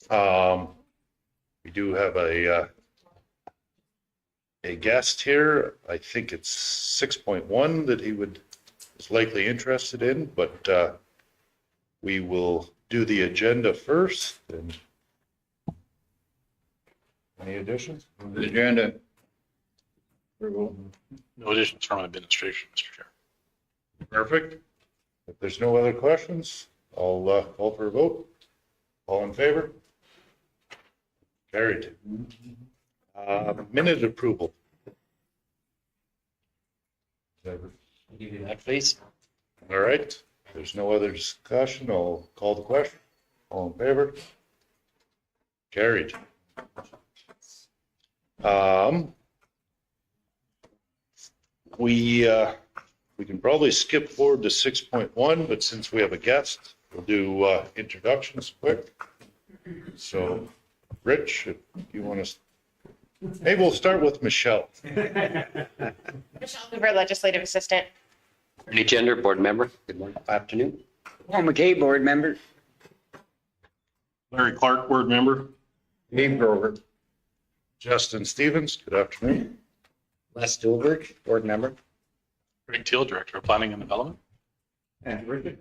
We do have a guest here. I think it's 6.1 that he is likely interested in, but we will do the agenda first. And any additions? The agenda. No additions from administration, Mr. Chair. Perfect. If there's no other questions, I'll call for a vote. All in favor? Carried. Minute approval. I'll give you that, please. All right. If there's no other discussion, I'll call the question. All in favor? Carried. We can probably skip forward to 6.1, but since we have a guest, we'll do introductions quick. So, Rich, if you want to, maybe we'll start with Michelle. Michelle Hoover, Legislative Assistant. Any gender board member. Good morning, afternoon. Paul McKay, board member. Larry Clark, board member. Dave Grover. Justin Stevens, good afternoon. Les Stulberg, board member. Greg Teal, Director of Planning and Development. And Richard.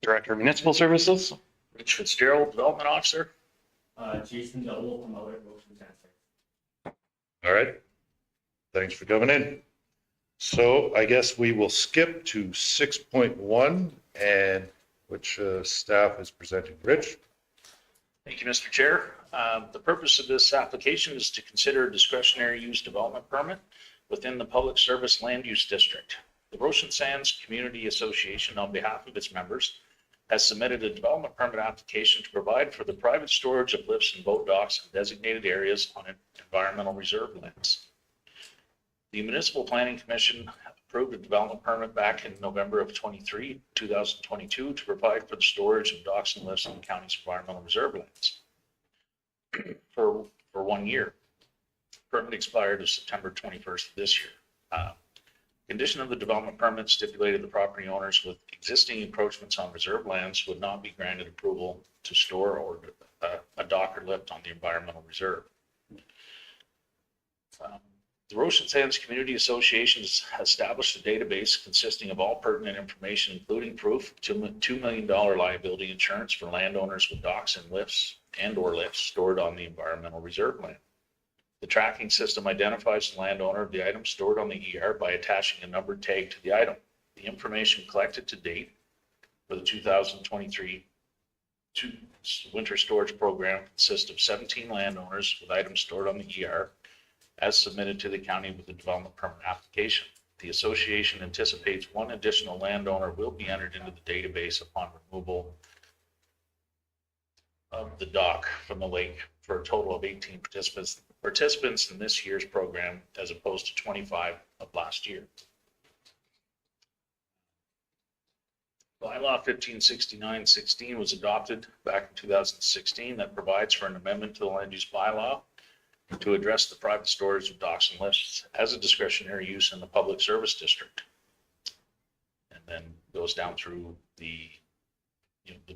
Director of Municipal Services. Rich Fitzgerald, Development Officer. Jason Dole from Other Motion Center. All right. Thanks for coming in. So I guess we will skip to 6.1 and which staff is presenting. Rich? Thank you, Mr. Chair. The purpose of this application is to consider a discretionary use development permit within the Public Service Land Use District. The Ocean Sands Community Association, on behalf of its members, has submitted a development permit application to provide for the private storage of lifts and boat docks in designated areas on environmental reserve lands. The Municipal Planning Commission approved a development permit back in November of 2022 to provide for the storage of docks and lifts in the county's environmental reserve lands for 1 year. Permit expired of September 21st of this year. Condition of the development permit stipulated the property owners with existing encroachments on reserve lands would not be granted approval to store or a dock or lift on the environmental reserve. The Ocean Sands Community Association has established a database consisting of all pertinent information, including proof of $2 million liability insurance for landowners with docks and lifts and/or lifts stored on the environmental reserve land. The tracking system identifies the landowner of the item stored on the ER by attaching a numbered tag to the item. The information collected to date for the 2023 winter storage program consists of 17 landowners with items stored on the ER as submitted to the county with the development permit application. The association anticipates one additional landowner will be entered into the database upon removal of the dock from the lake for a total of 18 participants in this year's program as opposed to 25 of last year. Bylaw 1569-16 was adopted back in 2016 that provides for an amendment to the land use bylaw to address the private storage of docks and lifts as a discretionary use in the public service district. And then goes down through the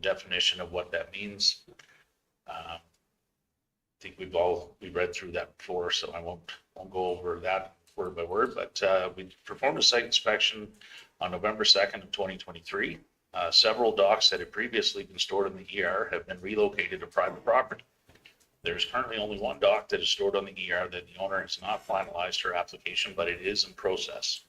definition of what that means. I think we've read through that before, so I won't go over that word by word, but we performed a site inspection on November 2nd of 2023. Several docks that had previously been stored in the ER have been relocated to private property. There's currently only one dock that is stored on the ER that the owner has not finalized her application, but it is in process.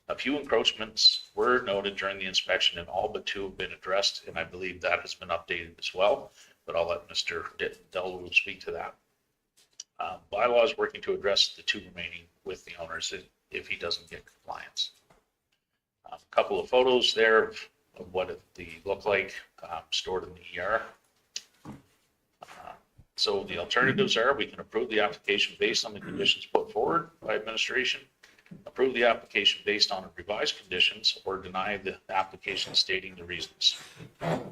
A few encroachments were noted during the inspection and all but two have been addressed, and I believe that has been updated as well, but I'll let Mr. Delwood speak to that. Bylaw is working to address the two remaining with the owners if he doesn't get compliance. A couple of photos there of what they look like stored in the ER. So the alternatives are we can approve the application based on the conditions put forward by administration, approve the application based on revised conditions, or deny the application stating the reasons.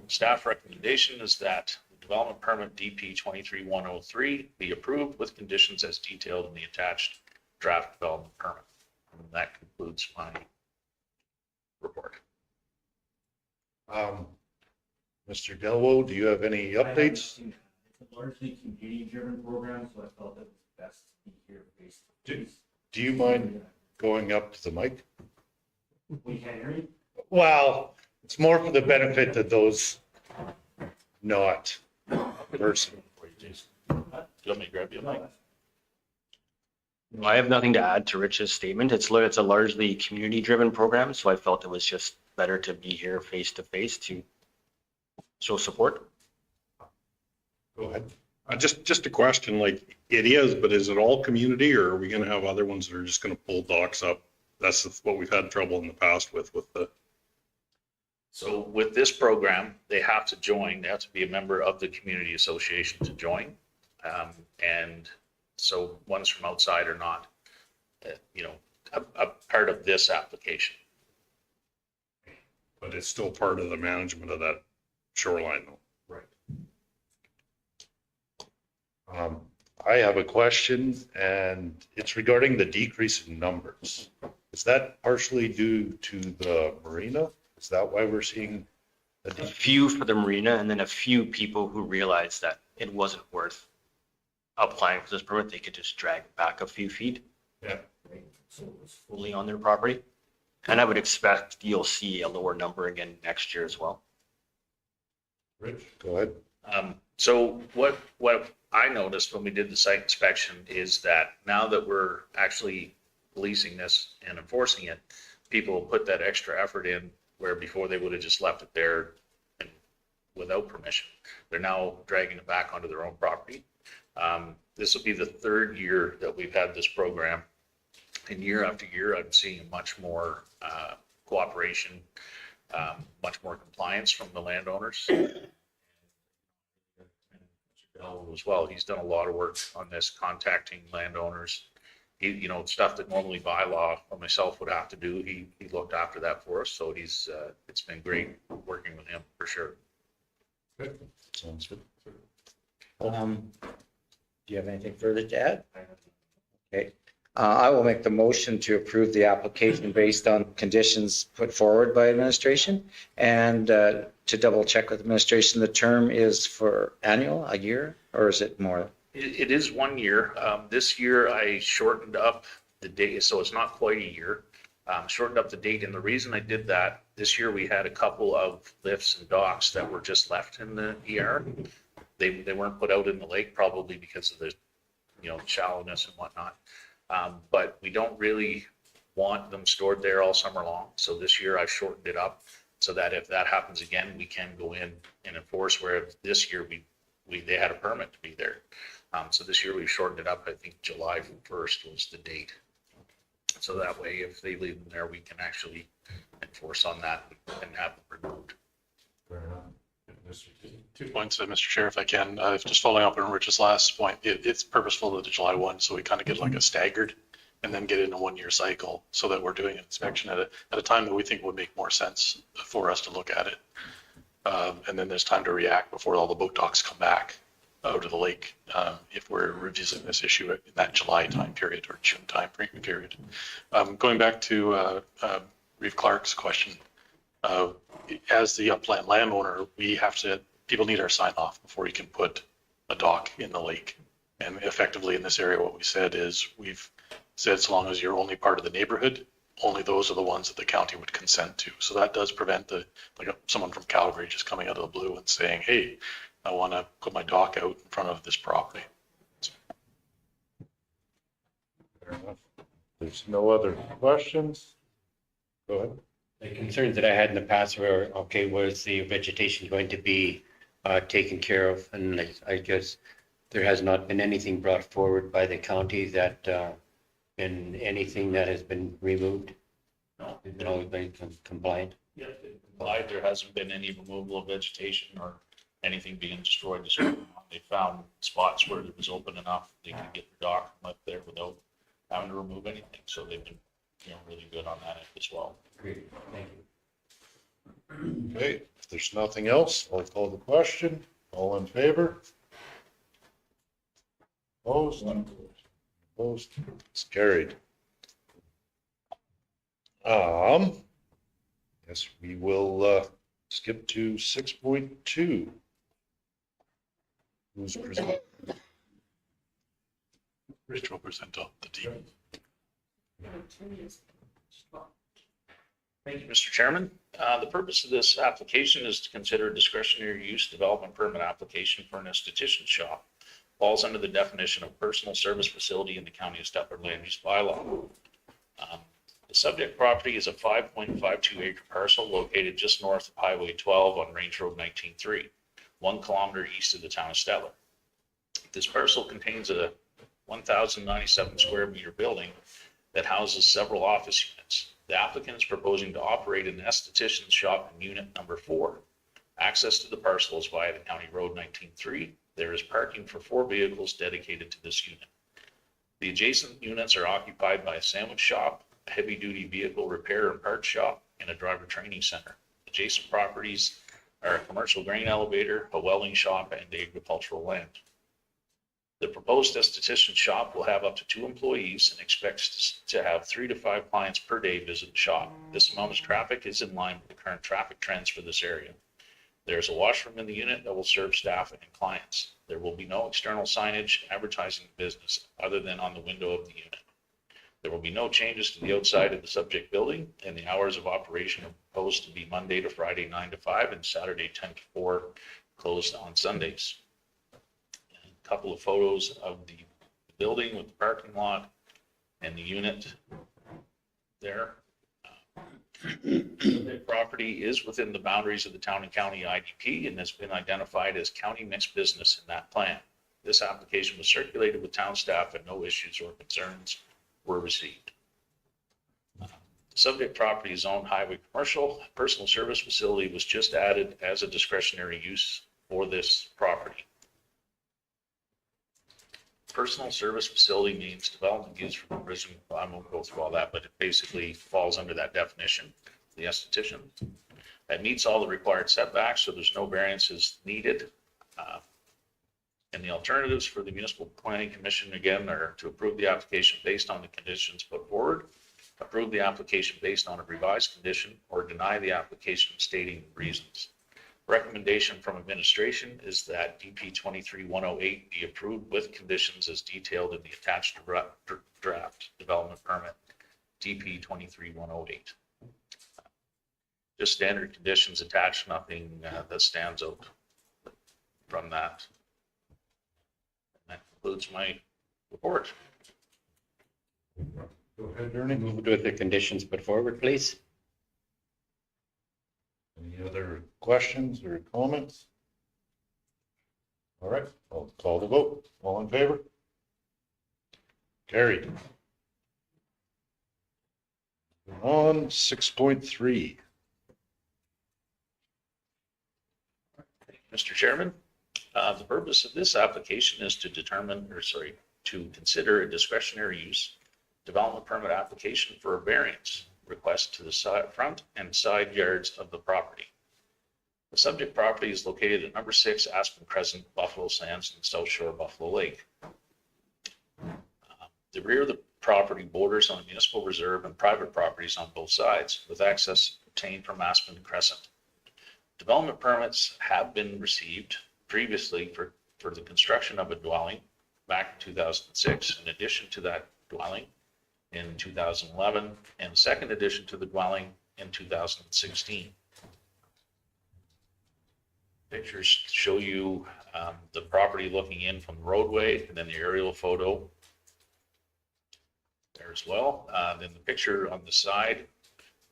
Staff recommendation is that the development permit DP 23103 be approved with conditions as detailed in the attached draft development permit. And that concludes my report. Mr. Delwo, do you have any updates? It's a largely community-driven program, so I felt it was best to be here face to face. Do you mind going up to the mic? We can't hear you? Well, it's more for the benefit of those not person. Do you want me to grab you a mic? I have nothing to add to Rich's statement. It's a largely community-driven program, so I felt it was just better to be here face to face to show support. Go ahead. Just a question, like it is, but is it all community or are we going to have other ones that are just going to pull docks up? That's what we've had trouble in the past with the. So with this program, they have to join, they have to be a member of the community association to join. And so ones from outside are not, a part of this application. But it's still part of the management of that shoreline though. I have a question, and it's regarding the decrease in numbers. Is that partially due to the marina? Is that why we're seeing a A decrease? few for the marina, and then a few people who realized that it wasn't worth applying for this permit. They could just drag it back a few feet. Yeah. So it was fully on their property. And I would expect you'll see a lower number again next year as well. Rich, go ahead. So what I noticed when we did the site inspection is that now that we're actually policing this and enforcing it, people put that extra effort in where before they would have just left it there and without permission. They're now dragging it back onto their own property. This will be the third year that we've had this program. And year after year, I'm seeing much more cooperation, much more compliance from the landowners. As well, he's done a lot of work on this, contacting landowners. Stuff that normally bylaw or myself would have to do, he looked after that for us. So it's been great working with him for sure. Good. Sounds good. Do you have anything further to add? Okay. I will make the motion to approve the application based on conditions put forward by administration. And to double check with administration, the term is for annual, a year, or is it more? It is 1 year. This year I shortened up the date, so it's not quite a year. Shortened up the date, and the reason I did that, this year we had a couple of lifts and docks that were just left in the ER. They weren't put out in the lake, probably because of the shallowness and whatnot. But we don't really want them stored there all summer long. So this year I've shortened it up so that if that happens again, we can go in and enforce, where this year they had a permit to be there. So this year we've shortened it up. I think July 1st was the date. So that way, if they leave them there, we can actually enforce on that and have them removed. Fair enough. 2 points, Mr. Chair, if I can. Just following up on Rich's last point, it's purposeful to the July 1, so we kind of get like a staggered and then get in a 1-year cycle so that we're doing an inspection at a time that we think would make more sense for us to look at it. And then there's time to react before all the boat docks come back out of the lake if we're revisiting this issue in that July time period or June time period. Going back to Reeve Clark's question, as the upland landowner, people need our sign off before you can put a dock in the lake. And effectively in this area, what we said is we've said, so long as you're only part of the neighborhood, only those are the ones that the county would consent to. So that does prevent someone from Calgary just coming out of the blue and saying, hey, I want to put my dock out in front of this property. Fair enough. There's no other questions? Go ahead. The concerns that I had in the past were, was the vegetation going to be taken care of? And I guess there has not been anything brought forward by the county that been anything that has been removed? No. It's always been compliant? Yeah, there hasn't been any removal of vegetation or anything being destroyed. They found spots where it was open enough, they could get the dock left there without having to remove anything. So they've been, really good on that as well. Great, thank you. Okay, if there's nothing else, I'll call the question. All in favor? Opposed? Opposed? It's carried. Yes, we will skip to 6.2. Who's presenting? Rich will present on the deed. Thank you, Mr. Chairman. The purpose of this application is to consider a discretionary use development permit application for an esthetician shop. Falls under the definition of personal service facility in the County of Stettler land use bylaw. The subject property is a 5.52 acre parcel located just north of Highway 12 on Range Road 19-3, 1 kilometer east of the town of Stettler. This parcel contains a 1,097 square meter building that houses several office units. The applicant is proposing to operate an esthetician's shop in unit number 4. Access to the parcel is via the County Road 19-3. There is parking for 4 vehicles dedicated to this unit. The adjacent units are occupied by a sandwich shop, a heavy-duty vehicle repair and parts shop, and a driver training center. Adjacent properties are a commercial grain elevator, a welding shop, and agricultural land. The proposed esthetician shop will have up to 2 employees and expects to have 3 to 5 clients per day visit the shop. This amount of traffic is in line with the current traffic trends for this area. There's a washroom in the unit that will serve staff and clients. There will be no external signage advertising the business other than on the window of the unit. There will be no changes to the outside of the subject building, and the hours of operation are proposed to be Monday to Friday 9 to 5 and Saturday 10 to 4, closed on Sundays. A couple of photos of the building with the parking lot and the unit there. The property is within the boundaries of the town and county IDP and has been identified as county mixed business in that plan. This application was circulated with town staff and no issues or concerns were received. The subject property is owned highway commercial. Personal service facility was just added as a discretionary use for this property. Personal service facility means development used for the prison. I won't go through all that, but it basically falls under that definition, the esthetician. That meets all the required setbacks, so there's no variances needed. And the alternatives for the Municipal Planning Commission, again, are to approve the application based on the conditions put forward, approve the application based on a revised condition, or deny the application stating reasons. Recommendation from administration is that DP 23-108 be approved with conditions as detailed in the attached draft development permit, DP 23-108. Just standard conditions attached, nothing that stands out from that. And that concludes my report. Go ahead, Ernie. Move with the conditions put forward, please. Any other questions or comments? All right, I'll call the vote. All in favor? Carried. On 6.3. Mr. Chairman, the purpose of this application is to to consider a discretionary use development permit application for a variance request to the front and side yards of the property. The subject property is located at number 6 Aspen Crescent, Buffalo Sands, and South Shore, Buffalo Lake. The rear of the property borders on municipal reserve and private properties on both sides, with access obtained from Aspen Crescent. Development permits have been received previously for the construction of a dwelling back in 2006, in addition to that dwelling in 2011, and a second addition to the dwelling in 2016. Pictures show you the property looking in from the roadway, and then the aerial photo there as well. Then the picture on the side,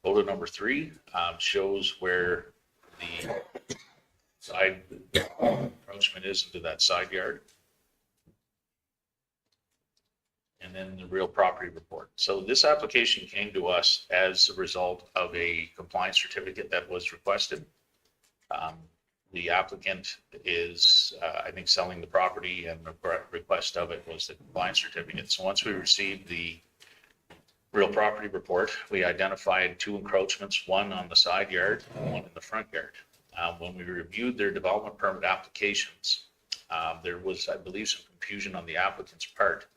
photo number 3, shows where the side encroachment is into that side yard. And then the real property report. So this application came to us as a result of a compliance certificate that was requested. The applicant is, I think, selling the property, and the request of it was the compliance certificate. So once we received the real property report, we identified 2 encroachments, one on the side yard and one in the front yard. When we reviewed their development permit applications, there was, I believe, some confusion on the applicant's part.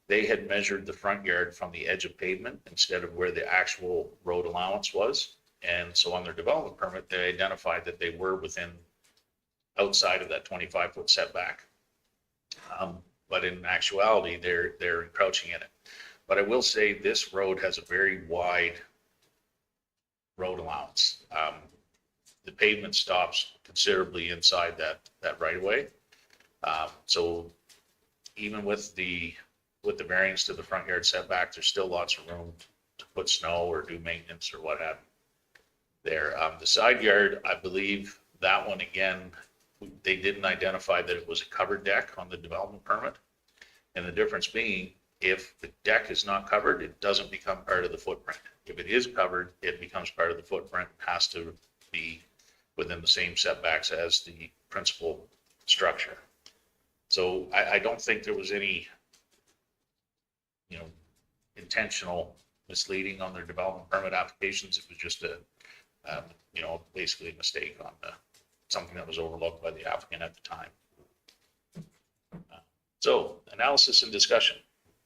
They had measured the front yard from the edge of pavement instead of where the actual road allowance was. And so on their development permit, they identified that they were outside of that 25-foot setback. But in actuality, they're encroaching in it. But I will say this road has a very wide road allowance. The pavement stops considerably inside that right of way. So even with the variance to the front yard setback, there's still lots of room to put snow or do maintenance or what have you there. The side yard, I believe that one again, they didn't identify that it was a covered deck on the development permit. And the difference being, if the deck is not covered, it doesn't become part of the footprint. If it is covered, it becomes part of the footprint, has to be within the same setbacks as the principal structure. So I don't think there was any, intentional misleading on their development permit applications. It was just basically a mistake on something that was overlooked by the applicant at the time. So analysis and discussion.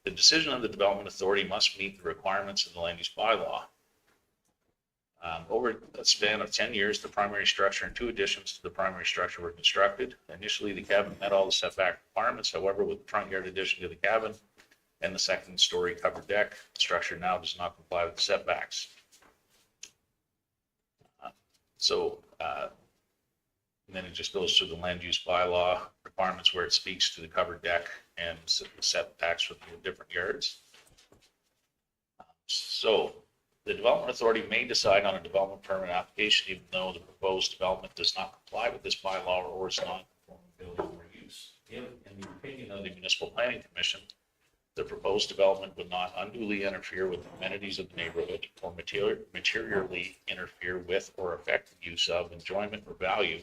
The decision of the development authority must meet the requirements of the land use bylaw. Over a span of 10 years, the primary structure and 2 additions to the primary structure were constructed. Initially, the cabin met all the setback requirements. However, with the front yard addition to the cabin and the second story covered deck, the structure now does not comply with the setbacks. And then it just goes through the land use bylaw requirements where it speaks to the covered deck and setbacks for the different yards. So the development authority may decide on a development permit application even though the proposed development does not comply with this bylaw or is non-conforming building or use. In the opinion of the Municipal Planning Commission, the proposed development would not unduly interfere with the amenities of the neighborhood or materially interfere with or affect the use of, enjoyment, or value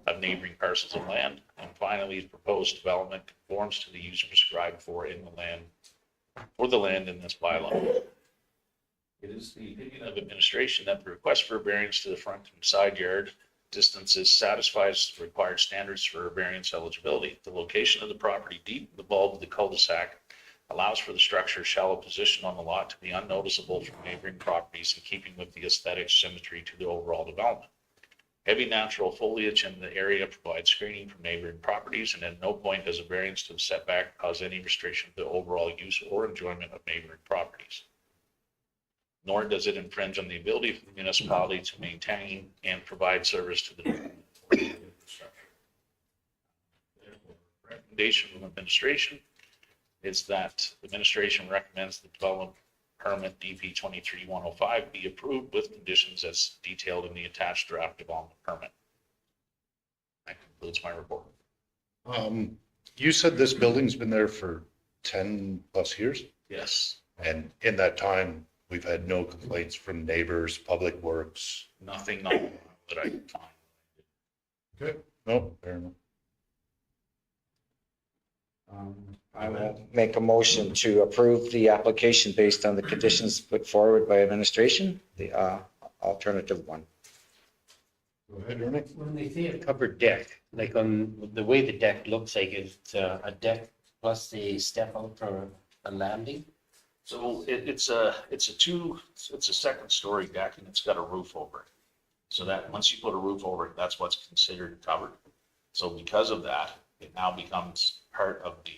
of neighboring parcels of land. And finally, the proposed development conforms to the use prescribed for the land in this bylaw. It is the opinion of administration that the request for a variance to the front and side yard distances satisfies the required standards for variance eligibility. The location of the property deep in the bulb of the cul-de-sac allows for the structure's shallow position on the lot to be unnoticeable from neighboring properties in keeping with the aesthetic symmetry to the overall development. Heavy natural foliage in the area provides screening from neighboring properties, and at no point does a variance to the setback cause any restriction to the overall use or enjoyment of neighboring properties. Nor does it infringe on the ability of the municipality to maintain and provide service to the infrastructure. Therefore, recommendation from administration is that the administration recommends the development permit DP 23-105 be approved with conditions as detailed in the attached draft development permit. That concludes my report. You said this building's been there for 10 plus years? Yes. And in that time, we've had no complaints from neighbors, public works? Nothing that I can find. Okay. No, fair enough. I will make a motion to approve the application based on the conditions put forward by administration, the alternative one. Go ahead, Ernie. When they say a covered deck, like on the way the deck looks like it's a deck plus a step out for a landing. So it's a second story deck and it's got a roof over it. So that once you put a roof over it, that's what's considered covered. So because of that, it now becomes part of the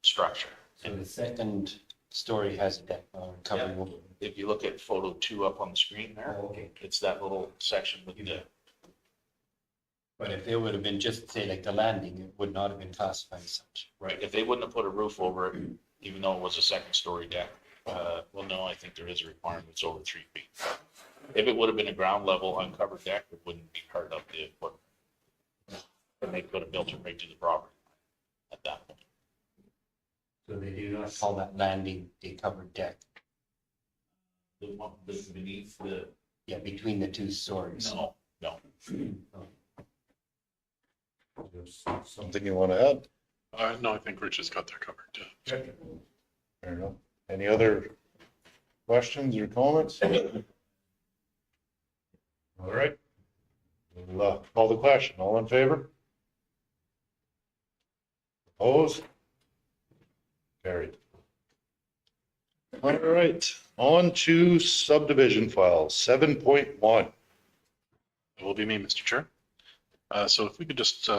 structure. So the second story has a deck covered. Yeah. If you look at photo 2 up on the screen there, Oh, okay. it's that little section with the. But if it would have been just say like the landing, it would not have been classified as such. Right, if they wouldn't have put a roof over it, even though it was a second story deck, well, no, I think there is a requirement, it's over 3 feet. If it would have been a ground level uncovered deck, it wouldn't be part of the equipment. And they could have built it right to the property at that point. So they do not call that landing a covered deck. The one that's beneath the, Yeah, between the 2 stories. no. Something you want to add? No, I think Rich has got that covered. Fair enough. Any other questions or comments? All right. We'll call the question. All in favor? Opposed? Carried. All right, on to subdivision files, 7.1. It will be me, Mr. Chair. So if we could just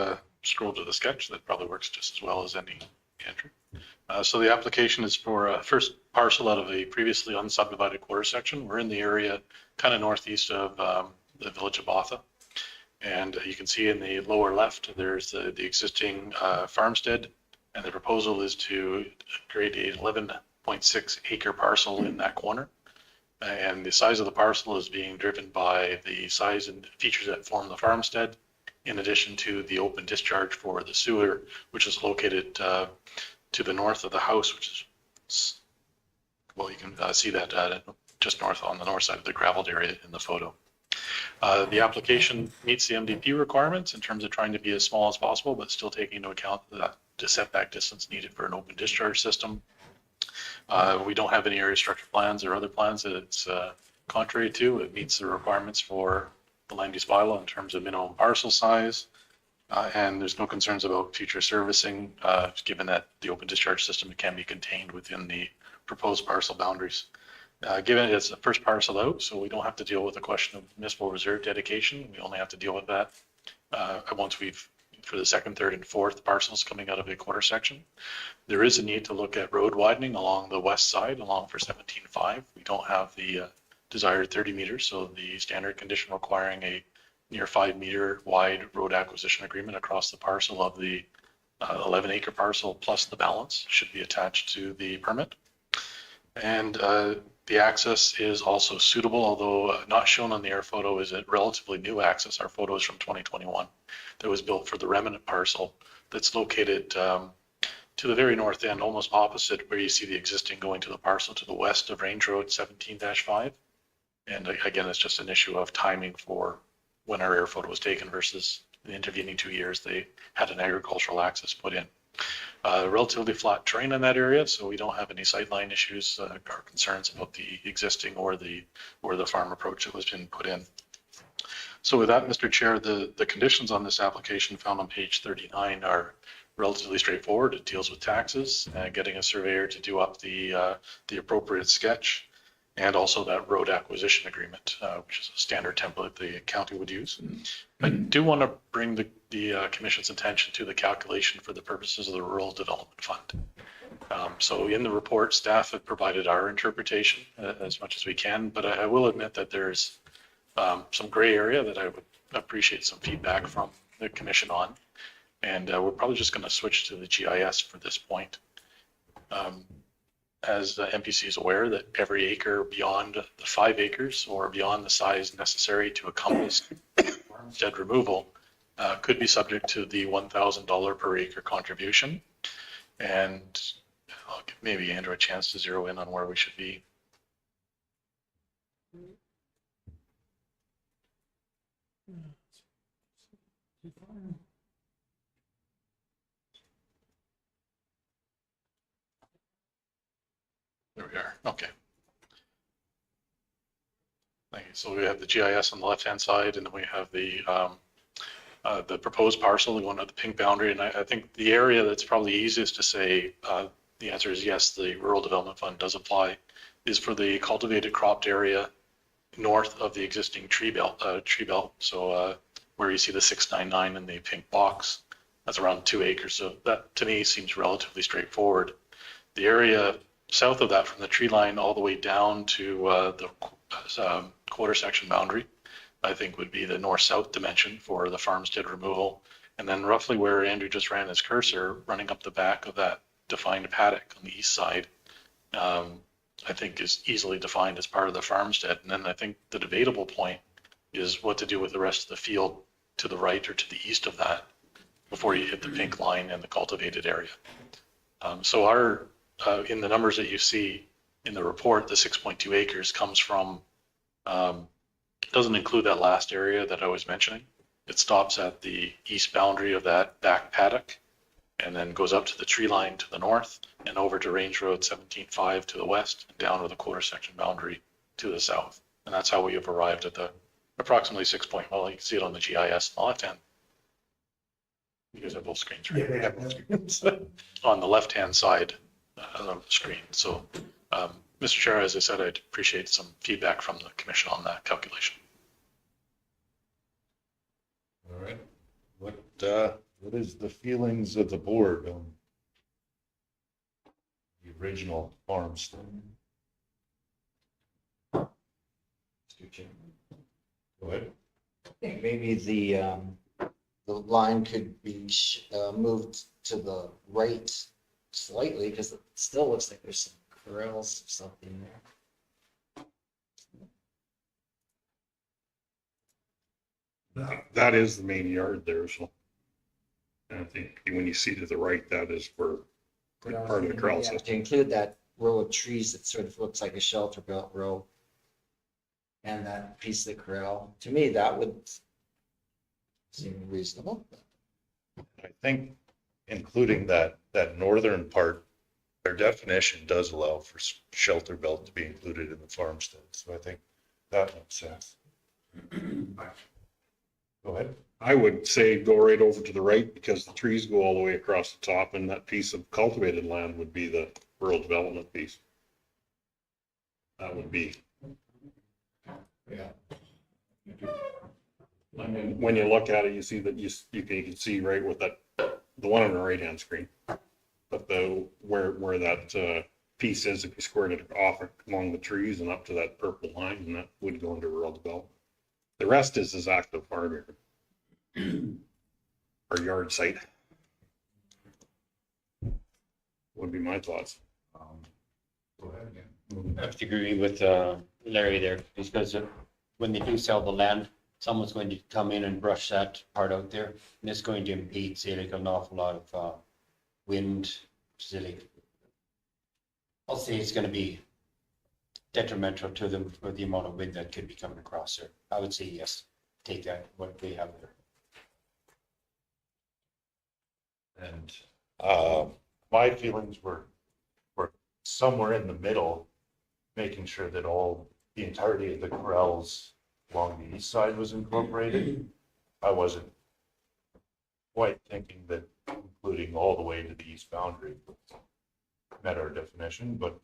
scroll to the sketch, that probably works just as well as any, Andrew. So the application is for a first parcel out of a previously unsubdivided quarter section. We're in the area kind of northeast of the village of Botha. And you can see in the lower left, there's the existing farmstead. And the proposal is to create a 11.6 acre parcel in that corner. And the size of the parcel is being driven by the size and features that form the farmstead, in addition to the open discharge for the sewer, which is located to the north of the house, which is, well, you can see that just north on the north side of the graveled area in the photo. The application meets the MDP requirements in terms of trying to be as small as possible, but still taking into account the setback distance needed for an open discharge system. We don't have any area structure plans or other plans that it's contrary to. It meets the requirements for the land use bylaw in terms of minimum parcel size. And there's no concerns about future servicing, given that the open discharge system can be contained within the proposed parcel boundaries. Given it's the first parcel out, so we don't have to deal with the question of municipal reserve dedication. We only have to deal with that once for the second, third, and fourth parcels coming out of a quarter section. There is a need to look at road widening along the west side, along for 17.5. We don't have the desired 30 meters, so the standard condition requiring a near 5 meter wide road acquisition agreement across the parcel of the 11 acre parcel plus the balance should be attached to the permit. And the access is also suitable, although not shown on the air photo is a relatively new access. Our photo is from 2021 that was built for the remnant parcel that's located to the very north end, almost opposite where you see the existing going to the parcel to the west of Range Road 17-5. And again, it's just an issue of timing for when our air photo was taken versus the intervening 2 years they had an agricultural access put in. Relatively flat terrain in that area, so we don't have any sightline issues or concerns about the existing or the farm approach that was been put in. So with that, Mr. Chair, the conditions on this application found on page 39 are relatively straightforward. It deals with taxes, getting a surveyor to do up the appropriate sketch, and also that road acquisition agreement, which is a standard template the county would use. I do want to bring the commission's attention to the calculation for the purposes of the Rural Development Fund. So in the report, staff have provided our interpretation as much as we can, but I will admit that there's some gray area that I would appreciate some feedback from the commission on. And we're probably just going to switch to the GIS for this point. As the MPC is aware that every acre beyond the 5 acres or beyond the size necessary to encompass farmstead removal could be subject to the $1,000 per acre contribution. And I'll give maybe Andrew a chance to zero in on where we should be. There we are. Okay. Thank you. So we have the GIS on the left-hand side, and then we have the proposed parcel going to the pink boundary. And I think the area that's probably easiest to say the answer is yes, the Rural Development Fund does apply, is for the cultivated cropped area north of the existing tree belt. So where you see the 699 in the pink box, that's around 2 acres. So that to me seems relatively straightforward. The area south of that, from the tree line all the way down to the quarter section boundary, I think would be the north-south dimension for the farmstead removal. And then roughly where Andrew just ran his cursor, running up the back of that defined paddock on the east side, I think is easily defined as part of the farmstead. And then I think the debatable point is what to do with the rest of the field to the right or to the east of that before you hit the pink line and the cultivated area. So our in the numbers that you see in the report, the 6.2 acres comes from, doesn't include that last area that I was mentioning. It stops at the east boundary of that back paddock and then goes up to the tree line to the north and over to Range Road 17.5 to the west and down to the quarter section boundary to the south. And that's how we have arrived at the approximately 6 point, well, you can see it on the GIS on the left hand. You guys have both screens, right? Yeah, both screens. On the left-hand side of the screen. So, Mr. Chair, as I said, I'd appreciate some feedback from the commission on that calculation. All right. What What is the feelings of the board on the original farmstead? Mr. Chairman. Go ahead. I think maybe the line could be moved to the right slightly because it still looks like there's some corrals or something there. That is the main yard there, so. And I think when you see to the right, that is where part of the corral Yeah, system. to include that row of trees that sort of looks like a shelter belt row. And that piece of the corral, to me, that would seem reasonable. I think including that northern part, their definition does allow for shelter belt to be included in the farmstead. So I think that makes sense. Go ahead. I would say go right over to the right because the trees go all the way across the top and that piece of cultivated land would be the rural development piece. That would be. Yeah. I mean, when you look at it, you see that you can see right with that, the one on the right hand screen. But where that piece is, if you squared it off along the trees and up to that purple line, and that would go into rural development. The rest is active farm area. Or yard site. Would be my thoughts. Go ahead again. I have to agree with Larry there, because when they do sell the land, someone's going to come in and brush that part out there, and it's going to impede, say, like an awful lot of wind, say, like, I'll say it's gonna be detrimental to them for the amount of wind that could be coming across there. I would say yes, take that, what they have there. And my feelings were somewhere in the middle, making sure that the entirety of the corrals along the east side was incorporated. I wasn't quite thinking that including all the way to the east boundary met our definition, but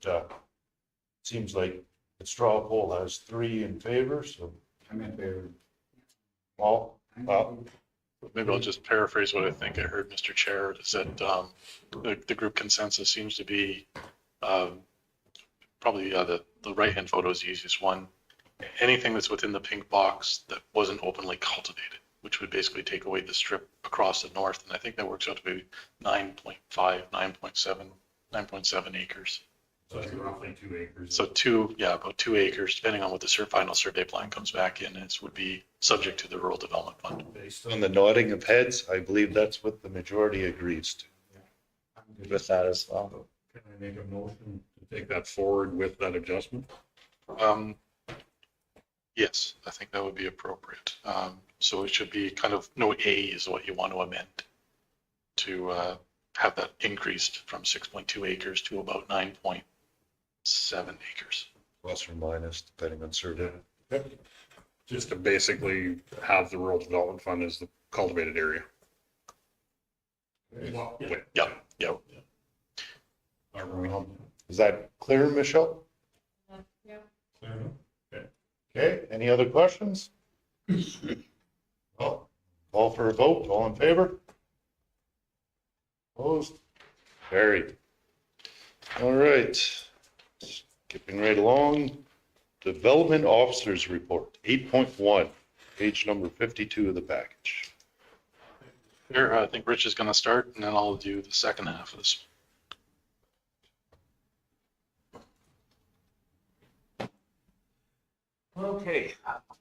seems like the straw poll has 3 in favor, so I'm in favor. Paul, Maybe I'll just paraphrase what I think I heard, Mr. Chair, is that the group consensus seems to be probably the right-hand photo is the easiest one. Anything that's within the pink box that wasn't openly cultivated, which would basically take away the strip across the north. And I think that works out to be 9.5, 9.7 acres. So it's roughly 2 acres. So about 2 acres, depending on what the final survey plan comes back in, it would be subject to the Rural Development Fund. based on the nodding of heads, I believe that's what the majority agrees to. I'm good with that as well. Can I make a motion to take that forward with that adjustment? Yes, I think that would be appropriate. So it should be kind of, no, A is what you want to amend to have that increased from 6.2 acres to about 9.7 acres. Plus or minus, depending on survey. Just to basically have the rural development fund as the cultivated area. Yeah. Is that clear, Michelle? Yeah. Okay, any other questions? Well, call for a vote, all in favor? Opposed? Carried. All right, skipping right along. Development Officers Report, 8.1, page number 52 of the package. Here, I think Rich is going to start, and then I'll do the second half of this. Okay,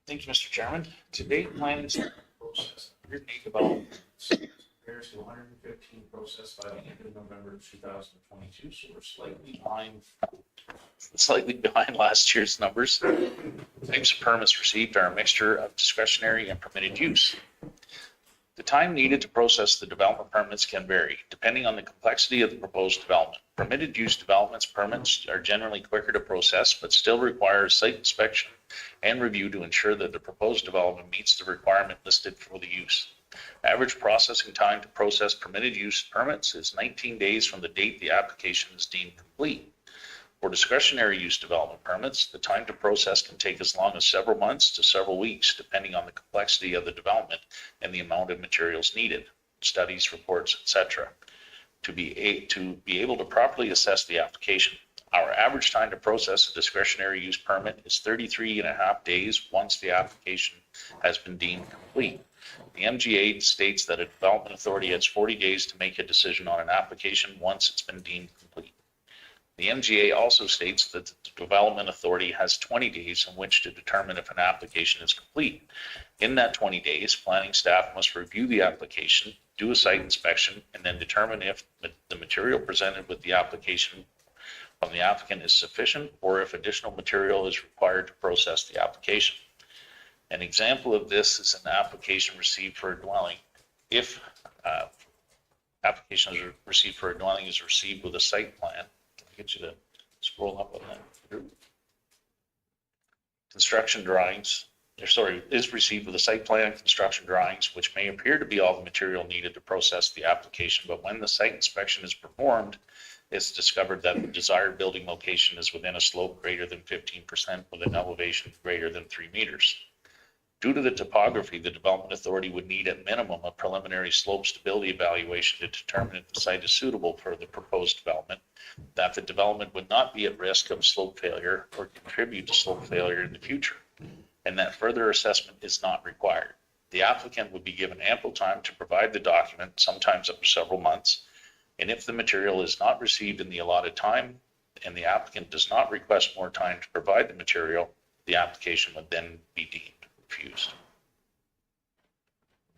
thanks, Mr. Chairman. To date, plan is processed 108 developments, compares to 115 processed by the end of November 2022, so we're slightly behind last year's numbers. Types of permits received are a mixture of discretionary and permitted use. The time needed to process the development permits can vary, depending on the complexity of the proposed development. Permitted use developments permits are generally quicker to process, but still require site inspection and review to ensure that the proposed development meets the requirement listed for the use. Average processing time to process permitted use permits is 19 days from the date the application is deemed complete. For discretionary use development permits, the time to process can take as long as several months to several weeks, depending on the complexity of the development and the amount of materials needed. studies, reports, etc., to be able to properly assess the application. Our average time to process a discretionary use permit is 33.5 days once the application has been deemed complete. The MGA states that a development authority has 40 days to make a decision on an application once it's been deemed complete. The MGA also states that the development authority has 20 days in which to determine if an application is complete. In that 20 days, planning staff must review the application, do a site inspection, and then determine if the material presented with the application from the applicant is sufficient or if additional material is required to process the application. An example of this is an application received for a dwelling. If application is received for a dwelling is received with a site plan, I'll get you to scroll up on that. Construction drawings, is received with a site plan, construction drawings, which may appear to be all the material needed to process the application, but when the site inspection is performed, it's discovered that the desired building location is within a slope greater than 15% with an elevation greater than 3 meters. Due to the topography, the development authority would need at minimum a preliminary slope stability evaluation to determine if the site is suitable for the proposed development, that the development would not be at risk of slope failure or contribute to slope failure in the future, and that further assessment is not required. The applicant would be given ample time to provide the document, sometimes up to several months, and if the material is not received in the allotted time and the applicant does not request more time to provide the material, the application would then be deemed refused.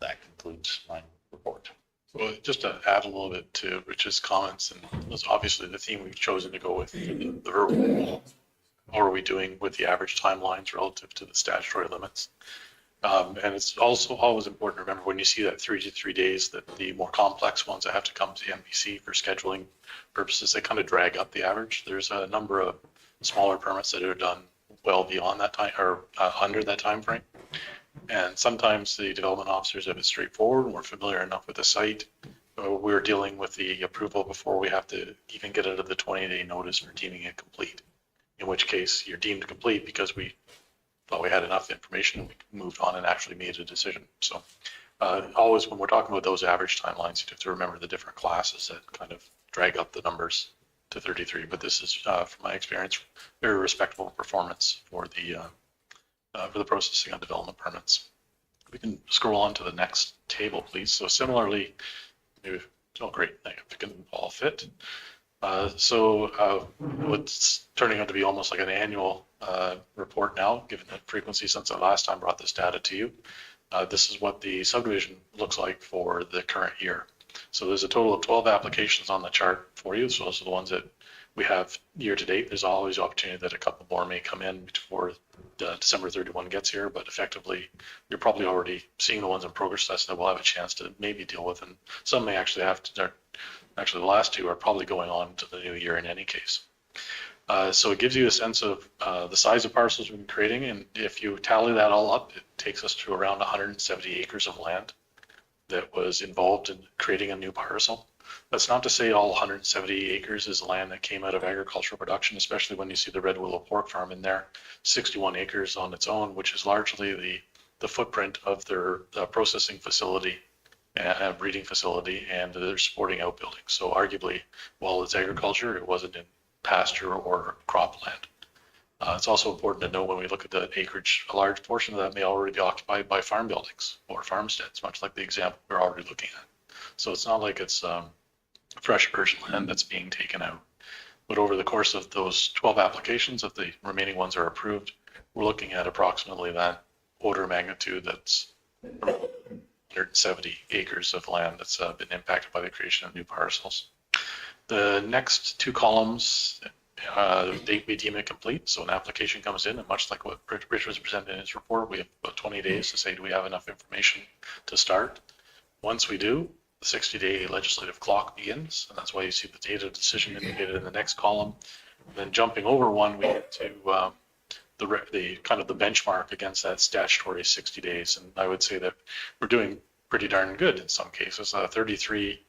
That concludes my report. So just to add a little bit to Rich's comments, and that's obviously the theme we've chosen to go with, the verbal. How are we doing with the average timelines relative to the statutory limits? And it's also always important to remember when you see that 3 to 3 days, that the more complex ones that have to come to the MPC for scheduling purposes, they kind of drag up the average. There's a number of smaller permits that are done well beyond that time or under that time frame. And sometimes the development officers, if it's straightforward and we're familiar enough with the site, we're dealing with the approval before we have to even get out of the 20-day notice for deeming it complete. In which case you're deemed complete because we thought we had enough information and we moved on and actually made a decision. So always when we're talking about those average timelines, you have to remember the different classes that kind of drag up the numbers to 33. But this is, from my experience, very respectable performance for the processing on development permits. We can scroll on to the next table, please. So similarly, maybe, oh great, if it can all fit. What's turning out to be almost like an annual report now, given the frequency since I last time brought this data to you. This is what the subdivision looks like for the current year. So there's a total of 12 applications on the chart for you. So those are the ones that we have year to date. There's always opportunity that a couple more may come in before December 31 gets here, but effectively you're probably already seeing the ones in progress that we'll have a chance to maybe deal with, and some may actually have to start. Actually, the last two are probably going on to the new year in any case. So it gives you a sense of the size of parcels we've been creating, and if you tally that all up, it takes us to around 170 acres of land that was involved in creating a new parcel. That's not to say all 170 acres is land that came out of agricultural production, especially when you see the Red Willow Pork Farm in there, 61 acres on its own, which is largely the footprint of their processing facility, breeding facility, and their supporting outbuildings. So arguably, while it's agriculture, it wasn't in pasture or cropland. It's also important to know when we look at the acreage, a large portion of that may already be occupied by farm buildings or farmsteads, much like the example we're already looking at. So it's not like it's fresh virgin land that's being taken out. But over the course of those 12 applications, if the remaining ones are approved, we're looking at approximately that order of magnitude that's 170 acres of land that's been impacted by the creation of new parcels. The next two columns, we deem it complete. So an application comes in, and much like what Rich was presenting in his report, we have about 20 days to say, do we have enough information to start? Once we do, the 60-day legislative clock begins, and that's why you see the date of decision indicated in the next column. And then jumping over one, we get to the kind of the benchmark against that statutory 60 days. And I would say that we're doing pretty darn good in some cases. 33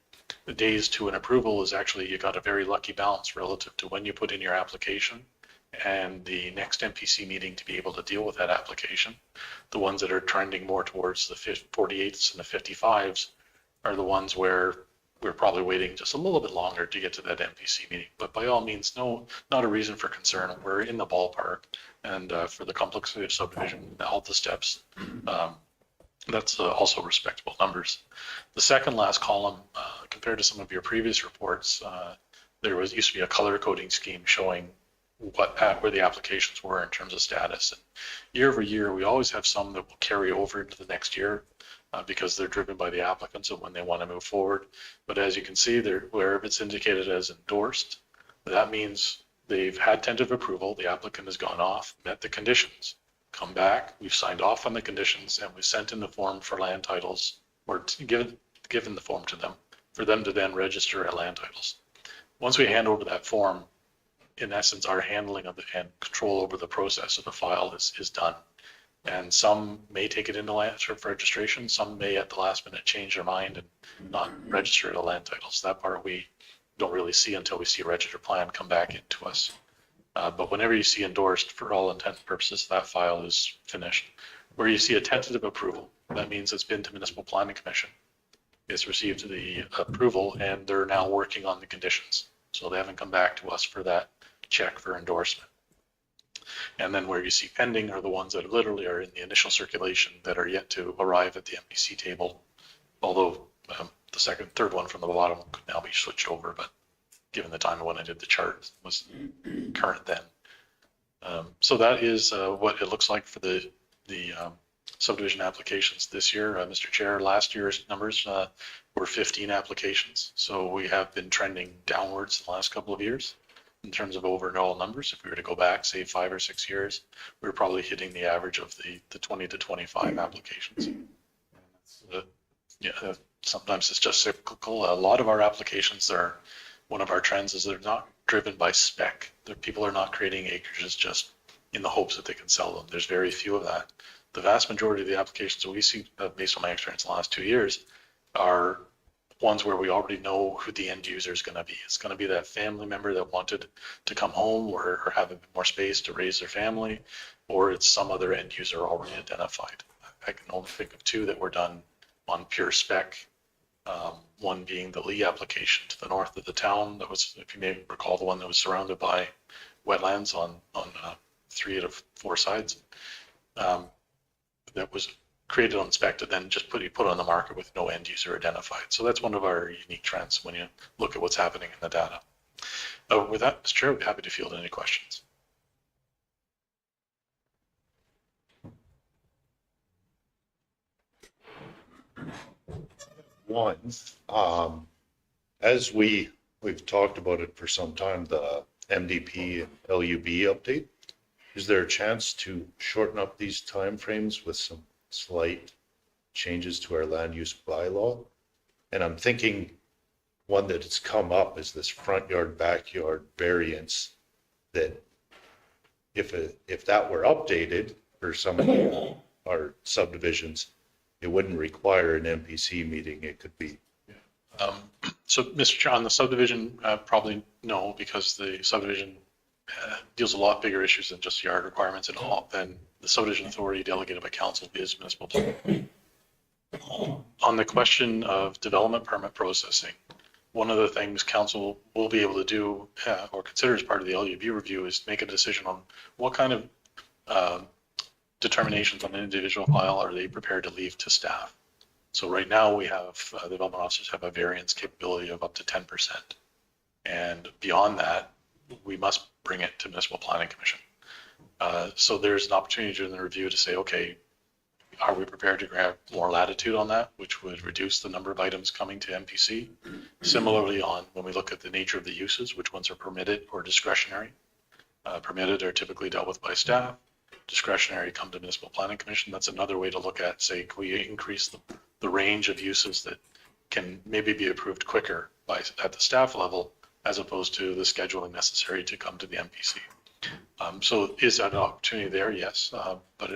days to an approval is actually, you got a very lucky balance relative to when you put in your application and the next MPC meeting to be able to deal with that application. The ones that are trending more towards the 48s and the 55s are the ones where we're probably waiting just a little bit longer to get to that MPC meeting. But by all means, no, not a reason for concern. We're in the ballpark. And for the complexity of subdivision, all the steps, that's also respectable numbers. The second last column, compared to some of your previous reports, there used to be a color coding scheme showing where the applications were in terms of status. And year over year, we always have some that will carry over into the next year because they're driven by the applicants and when they want to move forward. But as you can see, wherever it's indicated as endorsed, that means they've had tentative approval, the applicant has gone off, met the conditions, come back, we've signed off on the conditions, and we sent in the form for land titles, or given the form to them, for them to then register at land titles. Once we hand over that form, in essence, our handling of and control over the process of the file is done. And some may take it into land for registration, some may at the last minute change their mind and not register it at land titles. That part we don't really see until we see a registered plan come back into us. But whenever you see endorsed, for all intents and purposes, that file is finished. Where you see a tentative approval, that means it's been to Municipal Planning Commission. It's received the approval and they're now working on the conditions. So they haven't come back to us for that check for endorsement. And then where you see pending are the ones that literally are in the initial circulation that are yet to arrive at the MPC table. Although the third one from the bottom could now be switched over, but given the time when I did the chart was current then. So that is what it looks like for the subdivision applications this year. Mr. Chair, last year's numbers were 15 applications. So we have been trending downwards the last couple of years in terms of overall numbers. If we were to go back, say 5 or 6 years, we were probably hitting the average of the 20 to 25 applications. Sometimes it's just cyclical. A lot of our applications are, one of our trends is they're not driven by spec. People are not creating acreages just in the hopes that they can sell them. There's very few of that. The vast majority of the applications that we see, based on my experience in the last 2 years, are ones where we already know who the end user is going to be. It's going to be that family member that wanted to come home or have a bit more space to raise their family, or it's some other end user already identified. I can only think of 2 that were done on pure spec. One being the Lee application to the north of the town. That was, if you may recall, the one that was surrounded by wetlands on 3 out of 4 sides. That was created on spec to then just put on the market with no end user identified. So that's one of our unique trends when you look at what's happening in the data. With that, Mr. Chair, I'd be happy to field any questions. One, as we've talked about it for some time, the MDP LUB update, is there a chance to shorten up these timeframes with some slight changes to our land use bylaw? And I'm thinking one that has come up is this front yard, backyard variance, that if that were updated for some of our subdivisions, it wouldn't require an MPC meeting. It could be. So, Mr. Chair, on the subdivision, probably no, because the subdivision deals with a lot bigger issues than just yard requirements and all. And the subdivision authority delegated by council is municipal planning. On the question of development permit processing, one of the things council will be able to do or consider as part of the LUB review is make a decision on what kind of determinations on an individual file are they prepared to leave to staff. So right now we have, the development officers have a variance capability of up to 10%. And beyond that, we must bring it to Municipal Planning Commission. So there's an opportunity during the review to say, okay, are we prepared to grab more latitude on that, which would reduce the number of items coming to MPC? Similarly, on when we look at the nature of the uses, which ones are permitted or discretionary. Permitted are typically dealt with by staff. Discretionary come to Municipal Planning Commission. That's another way to look at, say, can we increase the range of uses that can maybe be approved quicker at the staff level, as opposed to the scheduling necessary to come to the MPC. So is that an opportunity there? Yes, but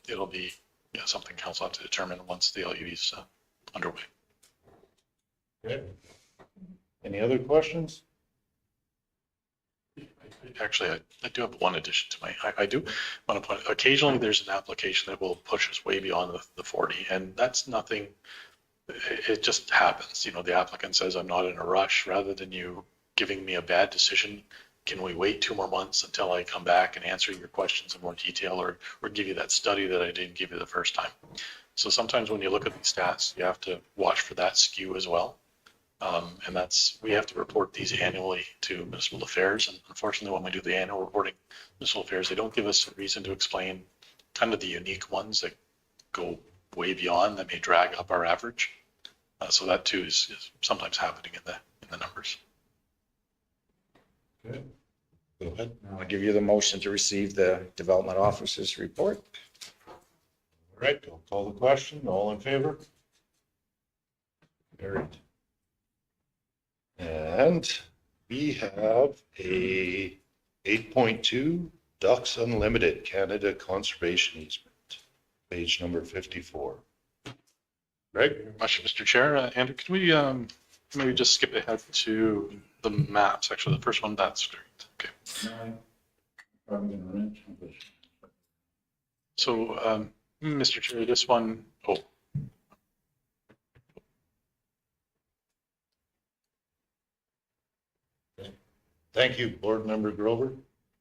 it'll be something council have to determine once the LUB is underway. Okay. Any other questions? Actually, I do have one addition to I do want to point, occasionally there's an application that will push us way beyond the 40, and that's nothing it just happens. The applicant says, I'm not in a rush, rather than you giving me a bad decision. Can we wait 2 more months until I come back and answer your questions in more detail, or give you that study that I didn't give you the first time? So sometimes when you look at these stats, you have to watch for that skew as well. And we have to report these annually to municipal affairs. And unfortunately, when we do the annual reporting, municipal affairs, they don't give us a reason to explain kind of the unique ones that go way beyond, that may drag up our average. So that too is sometimes happening in the numbers. Okay. Go ahead. I'll give you the motion to receive the development officer's report. All right, I'll call the question. All in favor? Carried. And we have a 8.2 Ducks Unlimited Canada Conservation Easement, page number 54. Greg? Very much, Mr. Chair. Andrew, can we maybe just skip ahead to the maps? Actually, the first one, that's great. Okay. Probably gonna wrench. So, Mr. Chair, this one, Thank you, Board Member Grover.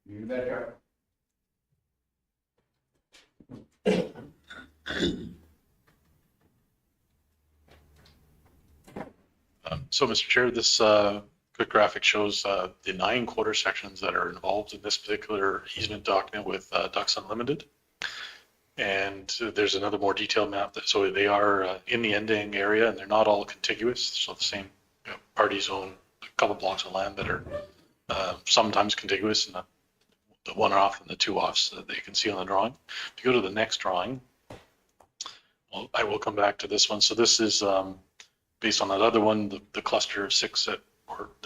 You betcha. So, Mr. Chair, this quick graphic shows the 9 quarter sections that are involved in this particular easement document with Ducks Unlimited. And there's another more detailed map so they are in the ending area, and they're not all contiguous. So the same parties own a couple blocks of land that are sometimes contiguous, and the one off and the 2 offs that you can see on the drawing. If you go to the next drawing, I will come back to this one. So this is based on that other one. The cluster of 6 that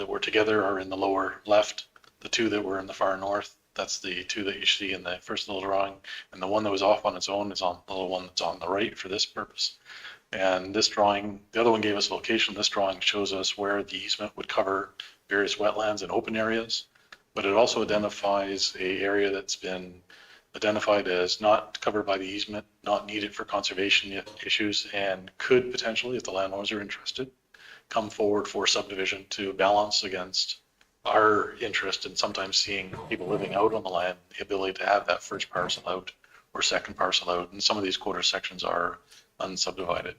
were together are in the lower left. The 2 that were in the far north, that's the 2 that you see in the first little drawing. And the one that was off on its own is on the little one that's on the right for this purpose. And this drawing, the other one gave us location. This drawing shows us where the easement would cover various wetlands and open areas, but it also identifies a area that's been identified as not covered by the easement, not needed for conservation issues, and could potentially, if the landowners are interested, come forward for subdivision to balance against our interest in sometimes seeing people living out on the land, the ability to have that first parcel out or second parcel out. And some of these quarter sections are unsubdivided.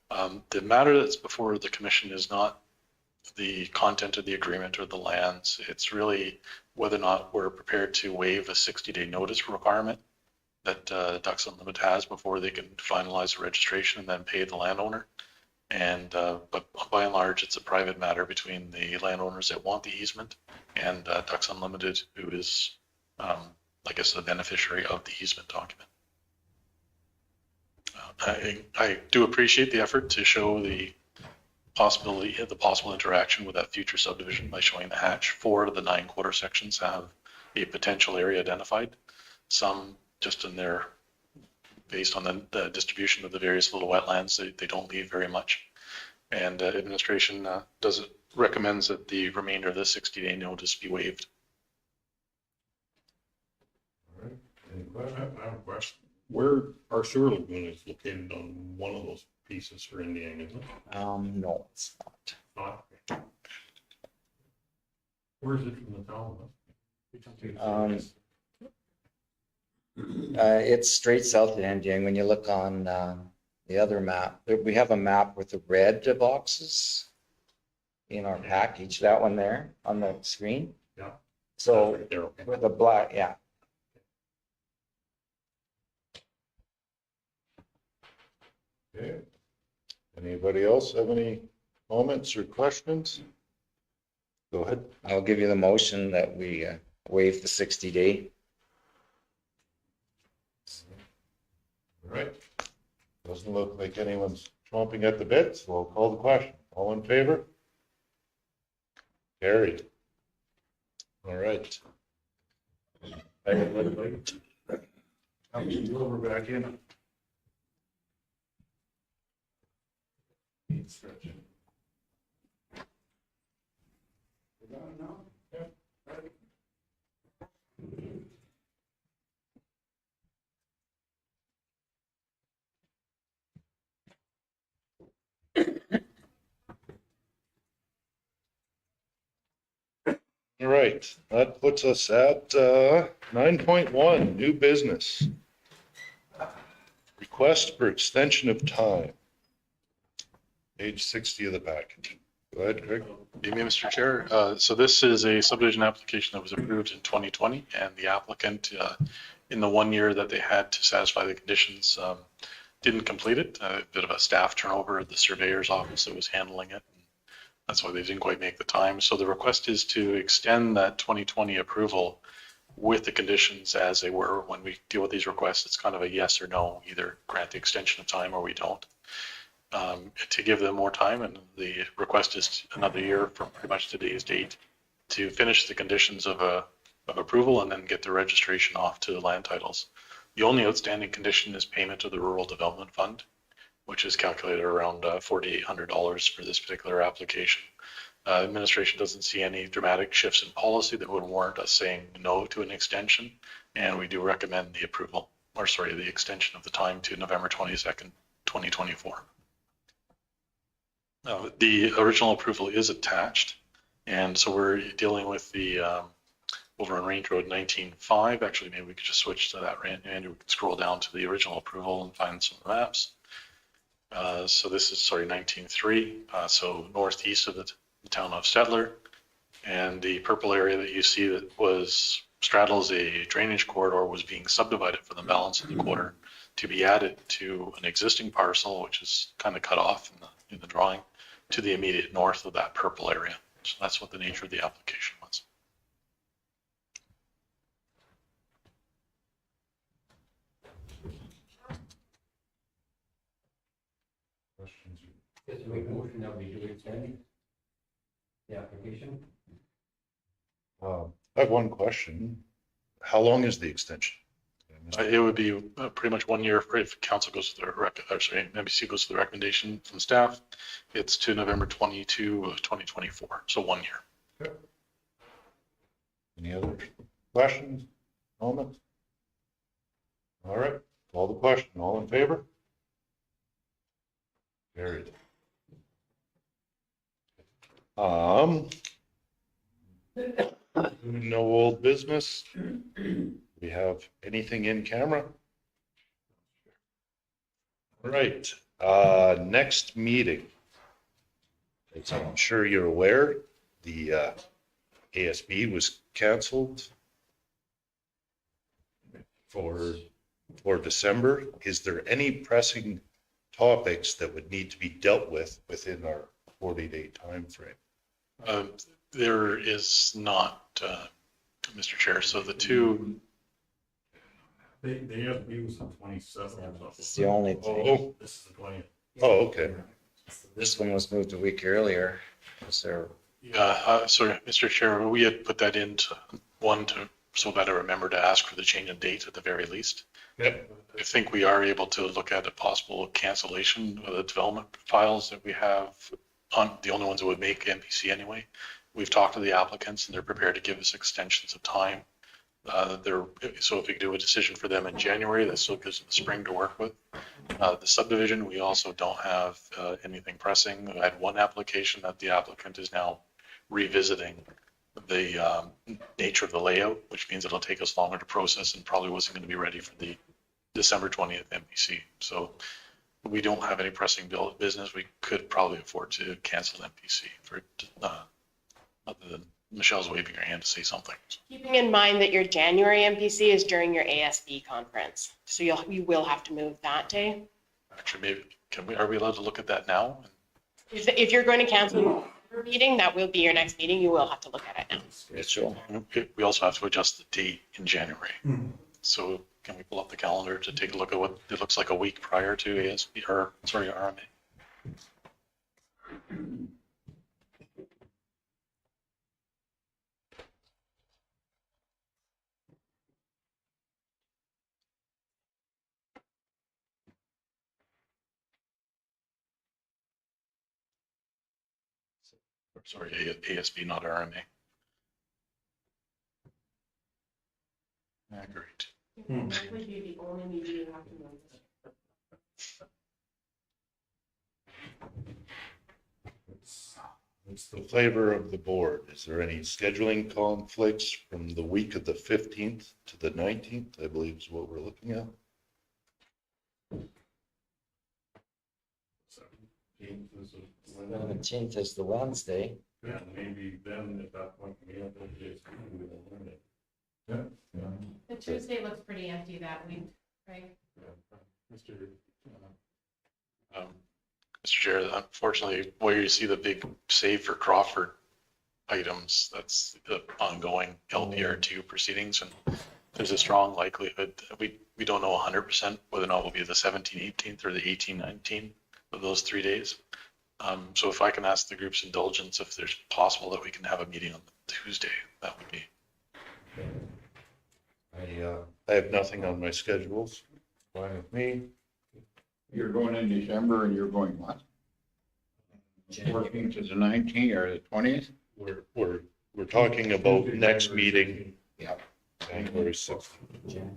The matter that's before the commission is not the content of the agreement or the lands. It's really whether or not we're prepared to waive a 60-day notice requirement that Ducks Unlimited has before they can finalize the registration and then pay the landowner. And but by and large, it's a private matter between the landowners that want the easement and Ducks Unlimited, who is, I guess, the beneficiary of the easement document. I do appreciate the effort to show the possible interaction with that future subdivision by showing the hatch. 4 of the 9 quarter sections have a potential area identified. Some just in their, based on the distribution of the various little wetlands, they don't leave very much. And administration recommends that the remainder of the 60-day notice be waived. All right. Any questions? I have a question. Where our sewer lagoon is located on one of those pieces for Indiana, isn't it? No, it's not. Not. Where is it from the town? It's straight south of Indian. When you look on the other map, we have a map with the red boxes in our package, that one there on the screen. Yeah. So Right there, okay. with the black, yeah. Okay. Anybody else have any comments or questions? Go ahead. I'll give you the motion that we waive the 60-day. All right. Doesn't look like anyone's chomping at the bit, so I'll call the question. All in favor? Carried. All right. Over back in. Stretching. All right, that puts us at 9.1, new business. Request for extension of time. Page 60 of the package. Go ahead, Craig. You may, Mr. Chair. So this is a subdivision application that was approved in 2020, and the applicant, in the 1 year that they had to satisfy the conditions, didn't complete it. A bit of a staff turnover at the surveyor's office that was handling it. That's why they didn't quite make the time. So the request is to extend that 2020 approval with the conditions as they were. When we deal with these requests, it's kind of a yes or no, either grant the extension of time or we don't. To give them more time, and the request is another year from pretty much today's date to finish the conditions of approval and then get the registration off to land titles. The only outstanding condition is payment to the Rural Development Fund, which is calculated around $4,800 for this particular application. Administration doesn't see any dramatic shifts in policy that would warrant us saying no to an extension, and we do recommend the approval, or sorry, the extension of the time to November 22nd, 2024. The original approval is attached, and so we're dealing with the over on Range Road 19.5. Actually, maybe we could just switch to that, and we can scroll down to the original approval and find some maps. So this is, sorry, 19.3, so northeast of the town of Stettler, and the purple area that you see that straddles a drainage corridor was being subdivided for the balance of the quarter to be added to an existing parcel, which is kind of cut off in the drawing, to the immediate north of that purple area. So that's what the nature of the application was. Just make a motion that we do extend the application. I have one question. How long is the extension? It would be pretty much 1 year if council goes to the MPC goes to the recommendation from staff. It's to November 22 of 2024, so 1 year. Okay. Any other questions, comments? All right, call the question. All in favor? Carried. No old business. We have anything in camera? All right, next meeting. As I'm sure you're aware, the ASB was canceled for December. Is there any pressing topics that would need to be dealt with within our 40-day time frame? There is not, Mr. Chair. So the two. They have views on 27. It's the only thing. Oh, This is the 20th. oh, okay. This one was moved a week earlier. Was there? Yeah, sorry, Mr. Chair, we had put that into so that I remember to ask for the change in date at the very least. Yep. I think we are able to look at a possible cancellation of the development files that we have on the only ones that would make MPC anyway. We've talked to the applicants and they're prepared to give us extensions of time. So if we do a decision for them in January, that still gives them the spring to work with. The subdivision, we also don't have anything pressing. We had one application that the applicant is now revisiting the nature of the layout, which means it'll take us longer to process and probably wasn't going to be ready for the December 20th MPC. So we don't have any pressing business. We could probably afford to cancel MPC for other than Michelle's waving her hand to say something. Keeping in mind that your January MPC is during your ASB conference, so you will have to move that day. Actually, maybe are we allowed to look at that now? If you're going to cancel your meeting, that will be your next meeting. You will have to look at it now. Ritual. We also have to adjust the date in January. So can we pull up the calendar to take a look at what it looks like a week prior to ASB or sorry, RMA? Sorry, ASB, not RMA. Great. Likely be the only meeting you have to move. It's the flavor of the board. Is there any scheduling conflicts from the week of the 15th to the 19th, I believe is what we're looking at? 17th is a Wednesday. 17th is the Wednesday. Yeah, maybe then at that point, we have to do it. Yeah. The Tuesday looks pretty empty that week, right? Mr. Mr. Chair, unfortunately, where you see the big save for Crawford items, that's the ongoing LPR2 proceedings. And there's a strong likelihood, we don't know 100% whether or not it will be the 17th, 18th or the 18th, 19th of those 3 days. So if I can ask the group's indulgence, if there's possible that we can have a meeting on Tuesday, that would be. I have nothing on my schedules. Fine with me. You're going in December and you're going what? 14th to the 19th or the 20th? We're talking about next meeting. Yeah. January 6th.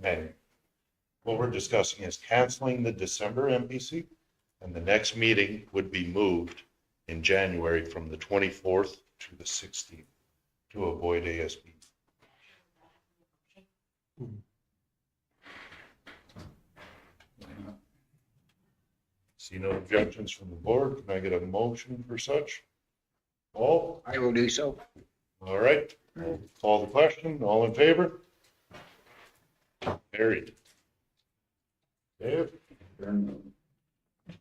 And what we're discussing is canceling the December MPC, and the next meeting would be moved in January from the 24th to the 16th to avoid ASB. See no objections from the board. Can I get a motion for such? All? I will do so. All right. I'll call the question. All in favor? Carried. Okay.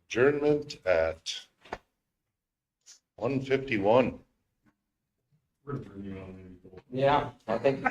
Adjournment at 1:51. Yeah, I think.